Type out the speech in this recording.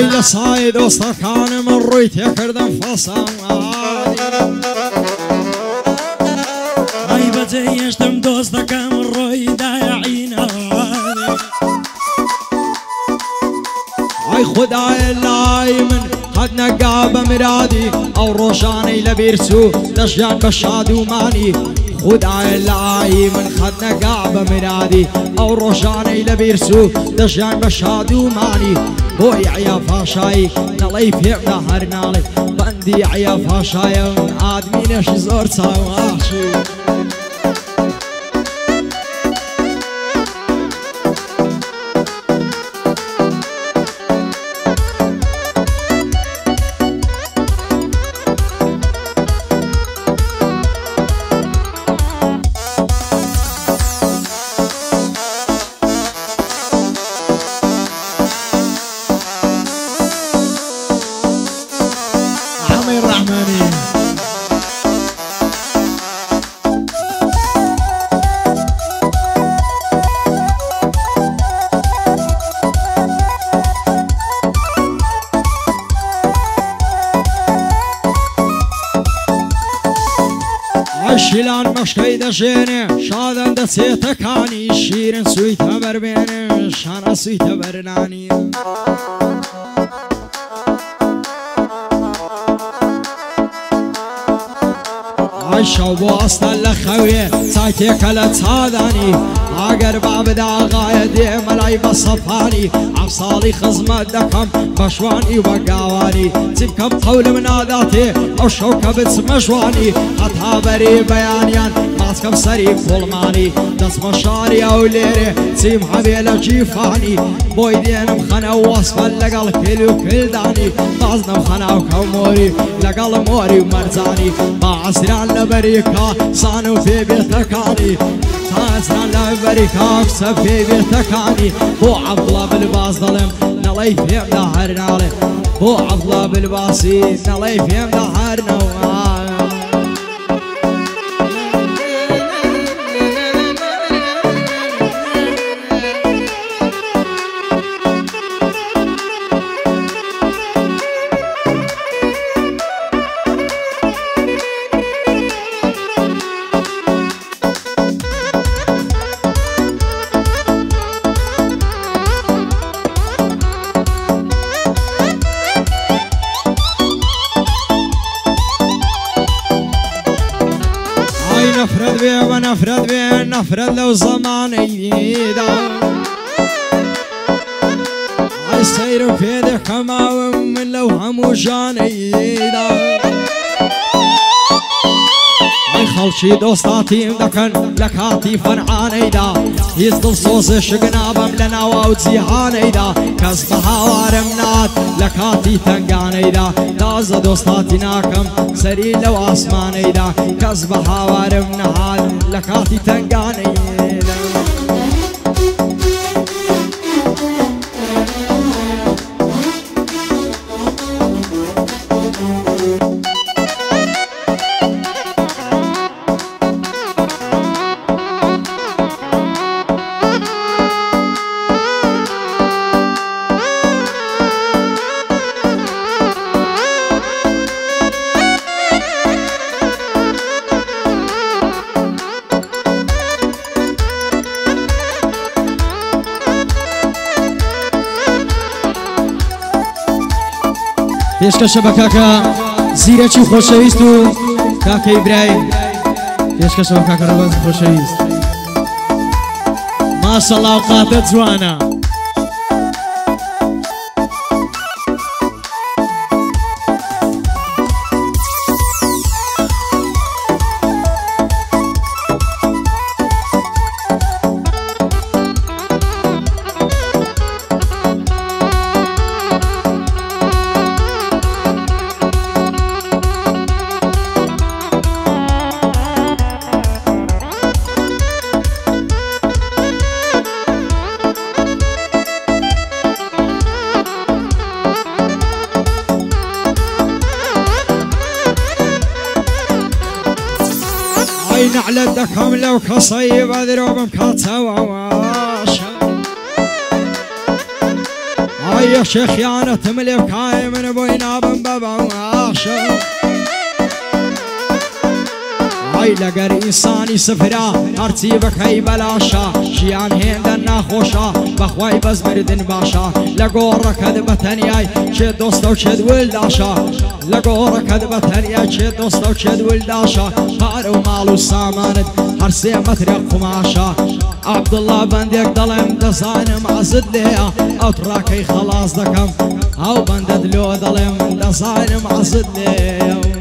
ئای لە سای دۆستەکانم ڕووی تێکردم فەسەمانی ئای بەجێ هێشتم دۆستەکەم ڕۆی دایە عینەوانی ئای خودایە لای من قەت نەگا بە مرادی ئەو ڕۆژانەی لەبیر چوو دەژیان بە شادومانی خودایە لای من قەت نەگا بە مرادی ئەو ڕۆژانەی لەبیر چوو دەژیان بە شادومانی بۆی عیا پاشایی نەڵەی پێمدا هەر ناڵێ بەندی عیا پاشایە ئادمینەشی زۆر چاواشی شیلان مەشکەی دەژێنێ شادەن دەچێتەکانی شیرن سویتە بەربێنێ شانە سویتە بەرنانی ئای شەو بۆ ئەستە لە خەوێ چاکێکە لە چادانی ئاگەر با بداغایە دێ مەلای بە سەپانی ئەفساڵی خزمەت دەکەم بە شوانی و بە گاوانی چی بکەم قەولم ناداتێ ئەو شەو کە بچمە ژوانی هەتا بەری بەیانیان ماسکەم سەری کوڵمانی دەچمە شاری ئەو لێرێ چیم هەبێ لە جیفانی بۆی دێنم خەنە وەسفە لەگەڵ کل و کلدانی بازنم خەنا و کەومۆری لەگەڵ مۆری و مەرجانی با عەسران لەبەریکا سان و فێ بێتەکانی تازران لەبەریکا کسە فێ بێتەکانی بۆ عەبدوڵڵا بلباس دەڵێم نەڵەی پێمدا هەر ناڵێ بۆ عەبدوڵڵا بلباسی نەڵەی پێمدا هەر نەوە نفرد بێ و نفرد بێ نفرد لەو زەمانەیدا ئای سەیر و پێ دەکەماوم من لەو هەموو ژانەیدا ئای خەڵکی دۆستاتیم دەکەن لە کاتی فەرعانەیدا هیچ دڵسۆزشک نابەم لە ناوە و جیهانەیدا کەس بە هاوارم نات لە کاتی تەنگانەیدا تازە دۆستاتی ناکەم سەری لەو ئاسمانەیدا کەس بە هاوارم نەهات لە کاتی تەنگانەیدا پێشکەشە بە کاکە زیرەکی خۆشەویست و کاکە ئیبراهیم پێشکەشە بە کاکە ڕەباز خۆشەویست ماشەڵڵا قاتە جوانە نعلت دەکەم لەو کەسەی بەدرۆ بم کاتەوە واشە ئای بێشێ خیانەتم لێ بکایە من بۆی نابم بە بەماشە ئای لەگەر ئینسانی سفرا هەرچی بکەی بەلاشە ژیان هێندە ناخۆشە بەخوای بەزبردن باشە لە گۆڕەکەت بەتەنیای چێ دۆستە و چێت ولداشە لە گۆڕەکەت بەتەنیای چێ دۆستە و چێت ولداشە پارە و ماڵ و سامانت هەر سێ مەترە قوماشە عەبدوڵڵا بەندێک دەڵێم دەزانم عەزت لێیە ئەو تڕاکەی خەلاص دەکەم ئەو بەندەت لۆ دەڵێم دەزانم عەزت لێیە